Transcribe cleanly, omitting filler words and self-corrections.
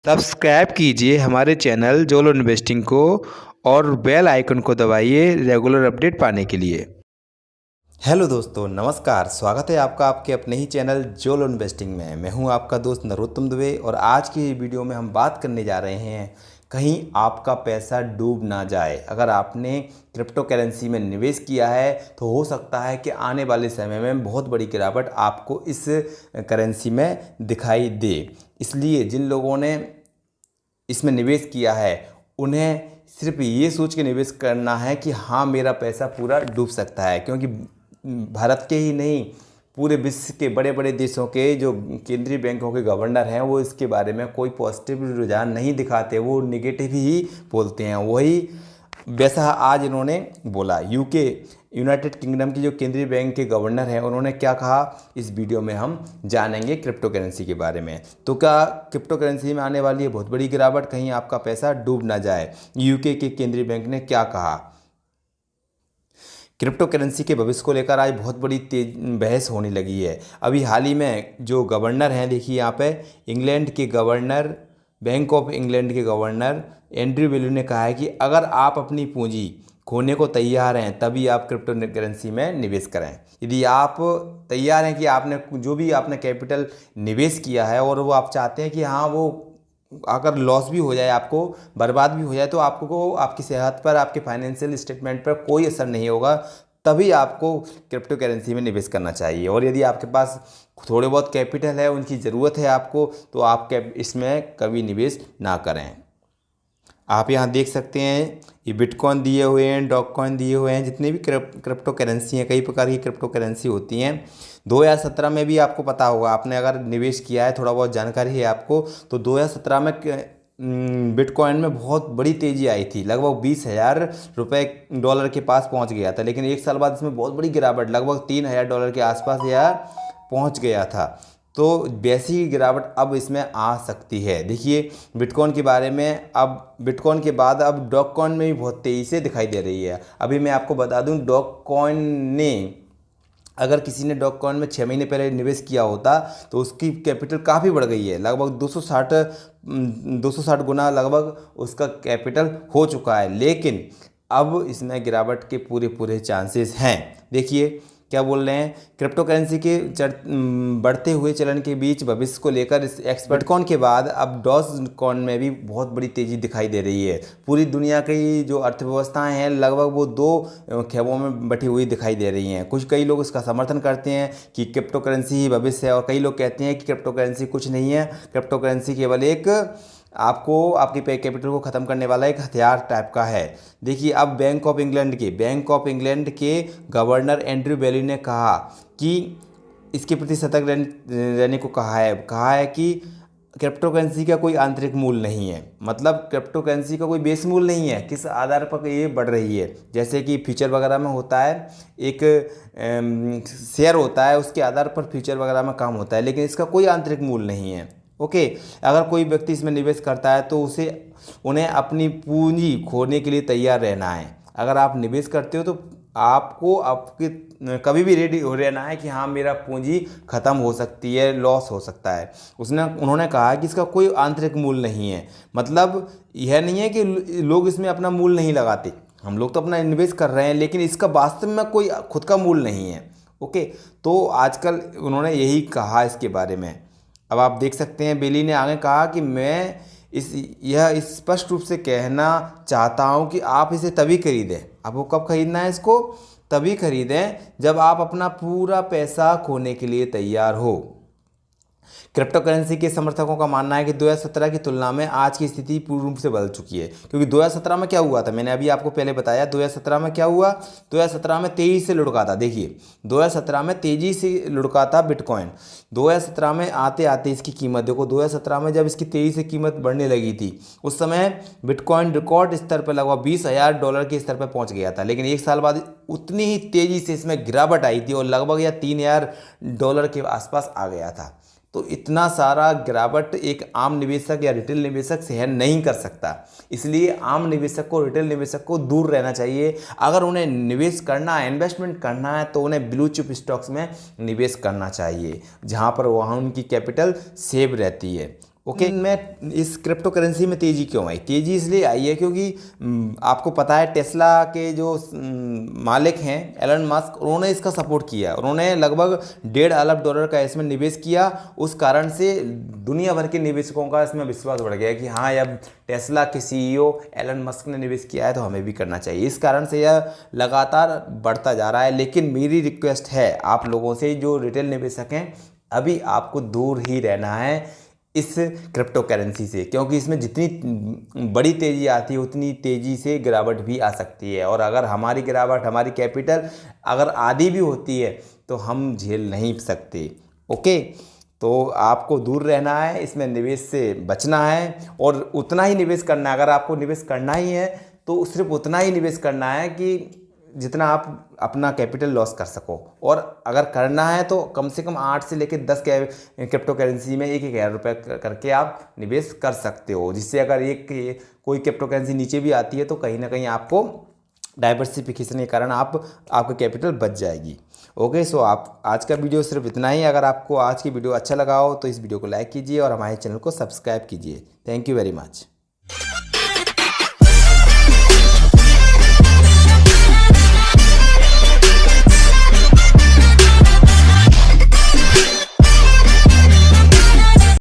Subscribe कीजिए हमारे channel जोलो investing को और बेल आइकन को दबाइए रेगुलर अपडेट पाने के लिए। हेलो दोस्तों, नमस्कार। स्वागत है आपका आपके अपने ही चैनल जोलो इन्वेस्टिंग में। मैं हूं आपका दोस्त नरोत्तम दुबे और आज की वीडियो में हम बात करने जा रहे हैं कहीं आपका पैसा डूब ना जाए। अगर आपने क्रिप्टो करेंसी में निवेश किया है तो हो सकता है कि आने वाले समय में बहुत बड़ी गिरावट आपको इस करेंसी में दिखाई दे। इसलिए जिन लोगों ने इसमें निवेश किया है उन्हें सिर्फ ये सोच के निवेश करना है कि हाँ, मेरा पैसा पूरा डूब सकता है, क्योंकि भारत के ही नहीं पूरे विश्व के बड़े बड़े देशों के जो केंद्रीय बैंकों के गवर्नर हैं वो इसके बारे में कोई पॉजिटिव रुझान नहीं दिखाते, वो निगेटिव ही बोलते हैं। वही वैसा आज इन्होंने बोला। यूके यूनाइटेड किंगडम की जो केंद्रीय बैंक के गवर्नर हैं उन्होंने क्या कहा, इस वीडियो में हम जानेंगे क्रिप्टो करेंसी के बारे में। तो क्या क्रिप्टो करेंसी में आने वाली है बहुत बड़ी गिरावट, कहीं आपका पैसा डूब ना जाए। यूके के केंद्रीय बैंक ने क्या कहा। क्रिप्टो करेंसी के भविष्य को लेकर आज बहुत बड़ी तेज बहस होने लगी है। अभी हाल ही में जो गवर्नर हैं, देखिए यहाँ पे इंग्लैंड के गवर्नर, बैंक ऑफ इंग्लैंड के गवर्नर एंड्रयू बेली ने कहा है कि अगर आप अपनी पूंजी खोने को तैयार हैं तभी आप क्रिप्टो करेंसी में निवेश करें। यदि आप तैयार हैं कि आपने जो भी आपने कैपिटल निवेश किया है और वो आप चाहते हैं कि हाँ, वो अगर लॉस भी हो जाए, आपको बर्बाद भी हो जाए, तो आपको आपकी सेहत पर, आपके फाइनेंशियल स्टेटमेंट पर कोई असर नहीं होगा, तभी आपको क्रिप्टो करेंसी में निवेश करना चाहिए। और यदि आपके पास थोड़े बहुत कैपिटल है, उनकी ज़रूरत है आपको, तो आप इसमें कभी निवेश ना करें। आप यहाँ देख सकते हैं ये बिटकॉइन दिए हुए हैं, डॉगकॉइन दिए हुए हैं, जितने भी क्रिप्टो करेंसी हैं, कई प्रकार की क्रिप्टो करेंसी होती हैं। 2017 में भी आपको पता होगा, आपने अगर निवेश किया है, थोड़ा बहुत जानकारी है आपको, तो 2017 में बिटकॉइन में बहुत बड़ी तेज़ी आई थी, लगभग 20,000 रुपये डॉलर के पास पहुंच गया था। लेकिन एक साल बाद इसमें बहुत बड़ी गिरावट, लगभग 3,000 डॉलर के आसपास यह पहुंच गया था। तो वैसी गिरावट अब इसमें आ सकती है। देखिए बिटकॉइन के बारे में, अब बिटकॉइन के बाद अब डॉगकॉइन में भी बहुत तेज़ी से दिखाई दे रही है। अभी मैं आपको बता दूं, डॉगकॉइन ने, अगर किसी ने डॉगकॉइन में 6 महीने पहले निवेश किया होता तो उसकी कैपिटल काफ़ी बढ़ गई है, लगभग 260 गुना लगभग उसका कैपिटल हो चुका है। लेकिन अब इसमें गिरावट के पूरे चांसेस हैं। देखिए क्या बोल रहे हैं, क्रिप्टो करेंसी के बढ़ते हुए चलन के बीच भविष्य को लेकर इस बिटकॉइन के बाद अब डॉजकॉइन में भी बहुत बड़ी तेज़ी दिखाई दे रही है। पूरी दुनिया की जो अर्थव्यवस्थाएं हैं लगभग वो दो खेवों में बटी हुई दिखाई दे रही हैं। कई लोग इसका समर्थन करते हैं कि क्रिप्टो करेंसी ही भविष्य है, और कई लोग कहते हैं कि क्रिप्टो करेंसी कुछ नहीं है, क्रिप्टो करेंसी केवल एक आपको आपकी पे कैपिटल को ख़त्म करने वाला एक हथियार टाइप का है। देखिए अब बैंक ऑफ इंग्लैंड के गवर्नर एंड्रयू बेली ने कहा कि इसके प्रति सतर्क रहने को कहा है कि क्रिप्टो करेंसी का कोई आंतरिक मूल्य नहीं है, मतलब क्रिप्टो करेंसी का कोई बेस मूल्य नहीं है। किस आधार पर ये बढ़ रही है, जैसे कि फ्यूचर वगैरह में होता है, एक शेयर होता है, उसके आधार पर फ्यूचर वगैरह में काम होता है, लेकिन इसका कोई आंतरिक मूल्य नहीं है। ओके, अगर कोई व्यक्ति इसमें निवेश करता है तो उन्हें अपनी पूंजी खोने के लिए तैयार रहना है। अगर आप निवेश करते हो तो आपको आपके कभी भी रेडी हो रहना है कि हाँ, मेरा पूंजी ख़त्म हो सकती है, लॉस हो सकता है। उन्होंने कहा कि इसका कोई आंतरिक मूल्य नहीं है, मतलब यह नहीं है कि लोग इसमें अपना मूल्य नहीं लगाते, हम लोग तो अपना इन्वेस्ट कर रहे हैं, लेकिन इसका वास्तव में कोई खुद का मूल्य नहीं है। ओके, तो आजकल उन्होंने यही कहा इसके बारे में। अब आप देख सकते हैं बेली ने आगे कहा कि मैं यह स्पष्ट रूप से कहना चाहता हूं कि आप इसे तभी खरीदें। आपको कब खरीदना है इसको? तभी खरीदें जब आप अपना पूरा पैसा खोने के लिए तैयार हो। क्रिप्टो करेंसी के समर्थकों का मानना है कि 2017 की तुलना में आज की स्थिति पूर्ण रूप से बदल चुकी है, क्योंकि 2017 में क्या हुआ था, मैंने अभी आपको पहले बताया 2017 में क्या हुआ। 2017 में तेज़ी से लुढ़का था। देखिए 2017 में तेज़ी से लुढ़का था बिटकॉइन। 2017 में आते आते इसकी कीमत देखो, 2017 में जब इसकी तेज़ी से कीमत बढ़ने लगी थी उस समय बिटकॉइन रिकॉर्ड स्तर पर लगभग 20,000 डॉलर के स्तर पर पहुँच गया था। लेकिन एक साल बाद उतनी ही तेज़ी से इसमें गिरावट आई थी और लगभग या 3,000 डॉलर के आसपास आ गया था। तो इतना सारा गिरावट एक आम निवेशक या रिटेल निवेशक सहन नहीं कर सकता, इसलिए आम निवेशक को, रिटेल निवेशक को दूर रहना चाहिए। अगर उन्हें निवेश करना है, इन्वेस्टमेंट करना है, तो उन्हें ब्लू चिप स्टॉक्स में निवेश करना चाहिए, जहां पर वहाँ उनकी कैपिटल सेव रहती है। ओके। मैं इस क्रिप्टो करेंसी में तेज़ी क्यों आई? तेज़ी इसलिए आई है क्योंकि आपको पता है टेस्ला के जो मालिक हैं एलन मस्क, उन्होंने इसका सपोर्ट किया। उन्होंने लगभग $1.5 अरब का इसमें निवेश किया। उस कारण से दुनिया भर के निवेशकों का इसमें विश्वास बढ़ गया कि हाँ, अब टेस्ला के CEO एलन मस्क ने निवेश किया है तो हमें भी करना चाहिए। इस कारण से यह लगातार बढ़ता जा रहा है। लेकिन मेरी रिक्वेस्ट है आप लोगों से, जो रिटेल निवेशक हैं, अभी आपको दूर ही रहना है इस क्रिप्टो करेंसी से, क्योंकि इसमें जितनी बड़ी तेज़ी आती है उतनी तेज़ी से गिरावट भी आ सकती है। और अगर हमारी गिरावट, हमारी कैपिटल अगर आधी भी होती है तो हम झेल नहीं सकते। ओके, तो आपको दूर रहना है, इसमें निवेश से बचना है और उतना ही निवेश करना है। अगर आपको निवेश करना ही है तो सिर्फ उतना ही निवेश करना है कि जितना आप अपना कैपिटल लॉस कर सको। और अगर करना है तो कम से कम 8 से लेकर 10 क्रिप्टो करेंसी में 1-1 हज़ार रुपये करके आप निवेश कर सकते हो, जिससे अगर कोई क्रिप्टो करेंसी नीचे भी आती है तो कहीं ना कहीं आपको डाइवर्सिफिकेशन के कारण आपका कैपिटल बच जाएगी। ओके, सो आप आज का वीडियो सिर्फ इतना ही। अगर आपको आज की वीडियो अच्छा लगा हो तो इस वीडियो को लाइक कीजिए और हमारे चैनल को सब्सक्राइब कीजिए। Thank you very much.